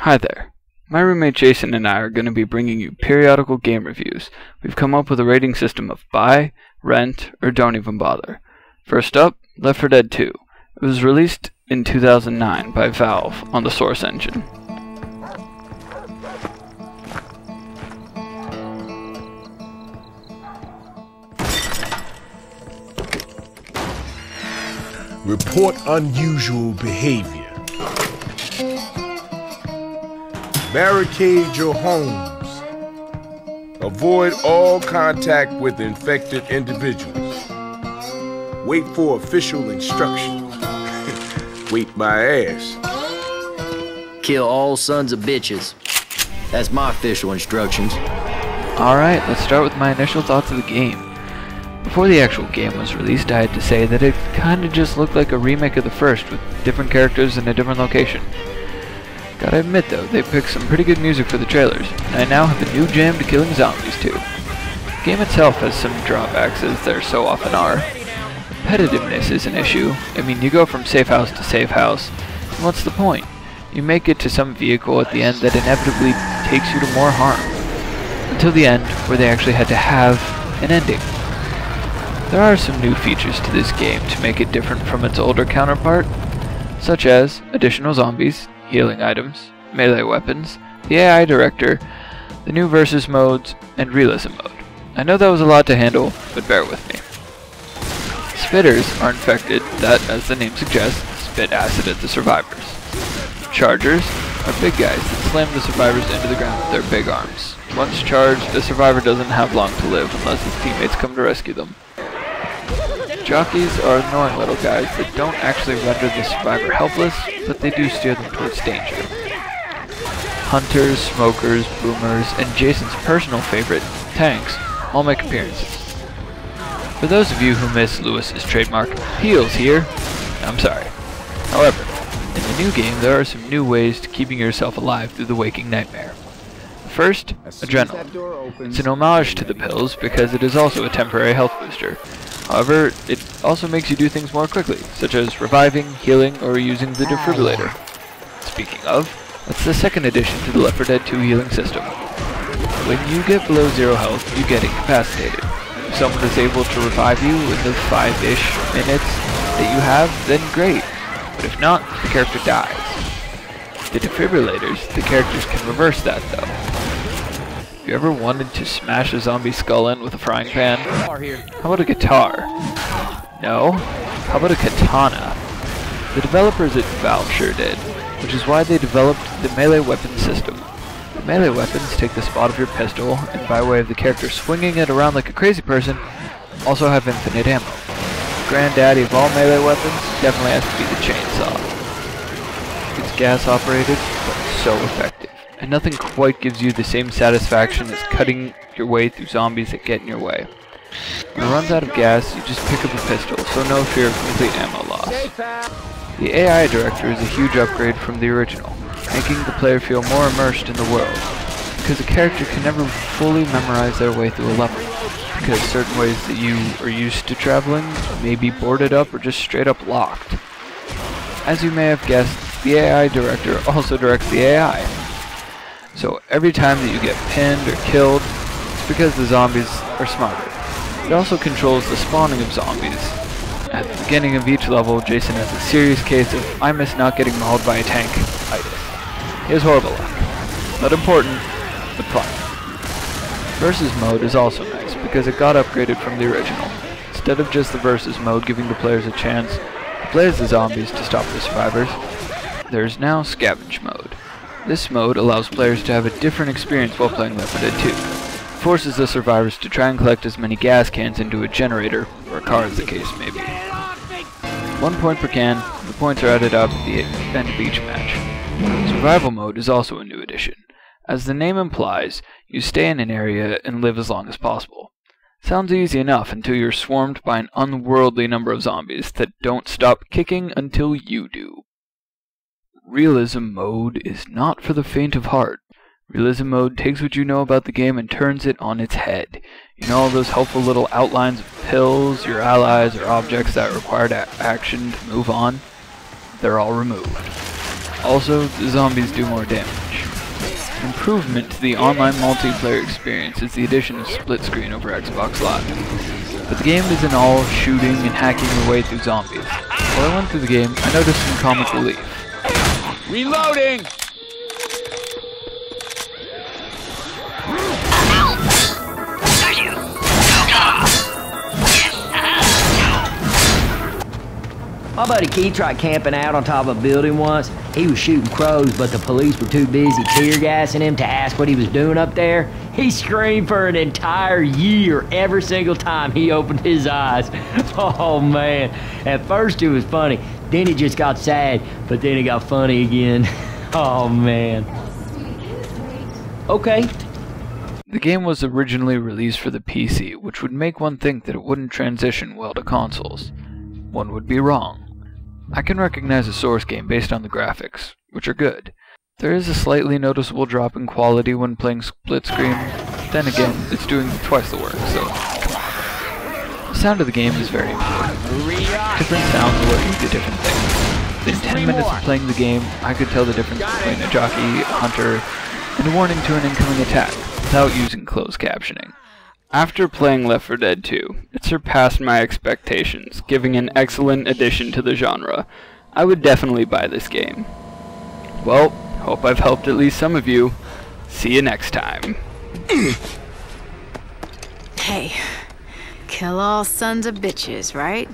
Hi there. My roommate Jason and I are going to be bringing you periodical game reviews. We've come up with a rating system of buy, rent, or don't even bother. First up, Left 4 Dead 2. It was released in 2009 by Valve on the Source engine. Report unusual behavior. Barricade your homes. Avoid all contact with infected individuals. Wait for official instructions. Wait my ass. Kill all sons of bitches. That's my official instructions. Alright, let's start with my initial thoughts of the game. Before the actual game was released, I had to say that it kinda just looked like a remake of the first, with different characters in a different location. Gotta admit though, they picked some pretty good music for the trailers, and I now have a new jam to killing zombies too. The game itself has some drawbacks, as there so often are. Repetitiveness is an issue. I mean, you go from safe house to safe house, and what's the point? You make it to some vehicle at the end that inevitably takes you to more harm. Until the end, where they actually had to have an ending. There are some new features to this game to make it different from its older counterpart, such as additional zombies, healing items, melee weapons, the AI director, the new versus modes, and realism mode. I know that was a lot to handle, but bear with me. Spitters are infected that, as the name suggests, spit acid at the survivors. Chargers are big guys that slam the survivors into the ground with their big arms. Once charged, the survivor doesn't have long to live unless his teammates come to rescue them. Jockeys are annoying little guys that don't actually render the survivor helpless, but they do steer them towards danger. Hunters, smokers, boomers, and Jason's personal favorite, tanks, all make appearances. For those of you who miss Lewis's trademark, heals here, I'm sorry. However, in the new game there are some new ways to keeping yourself alive through the waking nightmare. First, adrenaline. It's an homage to the pills because it is also a temporary health booster. However, it also makes you do things more quickly, such as reviving, healing, or using the defibrillator. Speaking of, that's the second addition to the Left 4 Dead 2 healing system. When you get below 0 health, you get incapacitated. If someone is able to revive you in the 5-ish minutes that you have, then great. But if not, the character dies. The defibrillators, the characters can reverse that though. Have you ever wanted to smash a zombie skull in with a frying pan? How about a guitar? No? How about a katana? The developers at Valve sure did, which is why they developed the melee weapon system. The melee weapons take the spot of your pistol, and by way of the character swinging it around like a crazy person, also have infinite ammo. The granddaddy of all melee weapons definitely has to be the chainsaw. It's gas operated, but so effective. And nothing quite gives you the same satisfaction as cutting your way through zombies that get in your way. When it runs out of gas, you just pick up a pistol, so no fear of complete ammo loss. The AI director is a huge upgrade from the original, making the player feel more immersed in the world, because a character can never fully memorize their way through a level, because certain ways that you are used to traveling may be boarded up or just straight up locked. As you may have guessed, the AI director also directs the AI. So every time that you get pinned or killed, it's because the zombies are smarter. It also controls the spawning of zombies. At the beginning of each level, Jason has a serious case of I miss not getting mauled by a tank-itis. He has horrible luck. Not important, but fun. Versus mode is also nice because it got upgraded from the original. Instead of just the versus mode giving the players a chance to play as the zombies to stop the survivors, there's now scavenge mode. This mode allows players to have a different experience while playing Left 4 Dead 2. It forces the survivors to try and collect as many gas cans into a generator, or a car as the case may be. 1 point per can, the points are added up at the end of each match. Survival mode is also a new addition. As the name implies, you stay in an area and live as long as possible. Sounds easy enough until you're swarmed by an unworldly number of zombies that don't stop kicking until you do. Realism mode is not for the faint of heart. Realism mode takes what you know about the game and turns it on its head. You know all those helpful little outlines of pills, your allies, or objects that required action to move on? They're all removed. Also, the zombies do more damage. An improvement to the online multiplayer experience is the addition of split screen over Xbox Live. But the game isn't all shooting and hacking your way through zombies. While I went through the game, I noticed some comic relief. Reloading! My buddy Keith tried camping out on top of a building once. He was shooting crows, but the police were too busy tear gassing him to ask what he was doing up there. He screamed for an entire year every single time he opened his eyes. Oh man, at first it was funny, then it just got sad, but then it got funny again. Oh man. Okay. The game was originally released for the PC, which would make one think that it wouldn't transition well to consoles. One would be wrong. I can recognize a Source game based on the graphics, which are good. There is a slightly noticeable drop in quality when playing split screen, then again, it's doing twice the work, so come on. The sound of the game is very important. Different sounds working to different things. In 10 minutes of playing the game, I could tell the difference between a jockey, a hunter, and a warning to an incoming attack, without using closed captioning. After playing Left 4 Dead 2, it surpassed my expectations, giving an excellent addition to the genre. I would definitely buy this game. Well, hope I've helped at least some of you. See you next time. Hey, kill all sons of bitches, right?